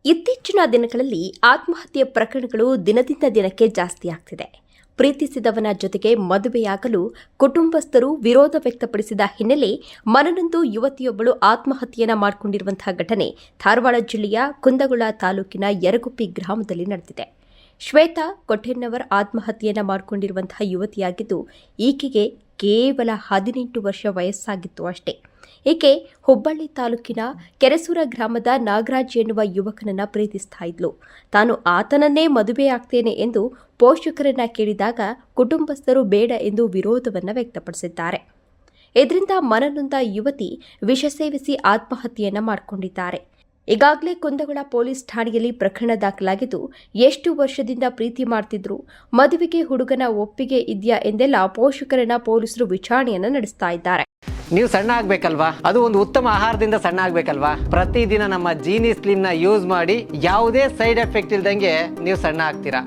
ಇತ್ತೀಚಿನ ದಿನಗಳಲ್ಲಿ ಆತ್ಮಹತ್ಯೆ ಪ್ರಕರಣಗಳು ದಿನದಿಂದ ದಿನಕ್ಕೆ ಜಾಸ್ತಿ ಆಗ್ತಿದೆ. ಪ್ರೀತಿಸಿದವನ ಜೊತೆಗೆ ಮದುವೆಯಾಗಲು ಕುಟುಂಬಸ್ಥರು ವಿರೋಧ ವ್ಯಕ್ತಪಡಿಸಿದ ಹಿನ್ನೆಲೆ ಮನನೊಂದು ಯುವತಿಯೊಬ್ಬಳು ಆತ್ಮಹತ್ಯೆಯನ್ನ ಮಾಡಿಕೊಂಡಿರುವಂತಹ ಘಟನೆ ಧಾರವಾಡ ಜಿಲ್ಲೆಯ ಕುಂದಗೋಳ ತಾಲೂಕಿನ ಯರಗುಪ್ಪಿ ಗ್ರಾಮದಲ್ಲಿ ನಡೆದಿದೆ. ಶ್ವೇತಾ ಕೊಠೆನ್ನವರ್ ಆತ್ಮಹತ್ಯೆಯನ್ನ ಮಾಡಿಕೊಂಡಿರುವಂತಹ ಯುವತಿಯಾಗಿದ್ದು, ಈಕೆಗೆ ಕೇವಲ 18 ವರ್ಷ ವಯಸ್ಸಾಗಿತ್ತು ಅಷ್ಟೇ. ಈಕೆ ಹುಬ್ಬಳ್ಳಿ ತಾಲೂಕಿನ ಕೆರಸೂರ ಗ್ರಾಮದ ನಾಗರಾಜ್ ಎನ್ನುವ ಯುವಕನನ್ನ ಪ್ರೀತಿಸ್ತಾ ಇದ್ಲು. ತಾನು ಆತನನ್ನೇ ಮದುವೆಯಾಗ್ತೇನೆ ಎಂದು ಪೋಷಕರನ್ನ ಕೇಳಿದಾಗ ಕುಟುಂಬಸ್ಥರು ಬೇಡ ಎಂದು ವಿರೋಧವನ್ನ ವ್ಯಕ್ತಪಡಿಸಿದ್ದಾರೆ. ಇದರಿಂದ ಮನನೊಂದ ಯುವತಿ ವಿಷ ಸೇವಿಸಿ ಆತ್ಮಹತ್ಯೆಯನ್ನ ಮಾಡಿಕೊಂಡಿದ್ದಾರೆ. ಈಗಾಗಲೇ ಕುಂದಗೋಳ ಪೊಲೀಸ್ ಠಾಣೆಯಲ್ಲಿ ಪ್ರಕರಣ ದಾಖಲಾಗಿದ್ದು, ಎಷ್ಟು ವರ್ಷದಿಂದ ಪ್ರೀತಿ ಮಾಡ್ತಿದ್ರು, ಮದುವೆಗೆ ಹುಡುಗನ ಒಪ್ಪಿಗೆ ಇದೆಯಾ ಎಂದೆಲ್ಲ ಪೋಷಕರನ್ನ ಪೊಲೀಸರು ವಿಚಾರಣೆಯನ್ನ ನಡೆಸ್ತಾ ಇದ್ದಾರೆ. ನೀವು ಸಣ್ಣ ಆಗ್ಬೇಕಲ್ವಾ? ಅದು ಒಂದು ಉತ್ತಮ ಆಹಾರದಿಂದ ಸಣ್ಣ ಆಗ್ಬೇಕಲ್ವಾ? ಪ್ರತಿದಿನ ನಮ್ಮ ಜೀನಿ ಸ್ಲಿಮ್ ನ ಯೂಸ್ ಮಾಡಿ ಯಾವುದೇ ಸೈಡ್ ಎಫೆಕ್ಟ್ ಇಲ್ದಂಗೆ ನೀವು ಸಣ್ಣ ಆಗ್ತೀರಾ.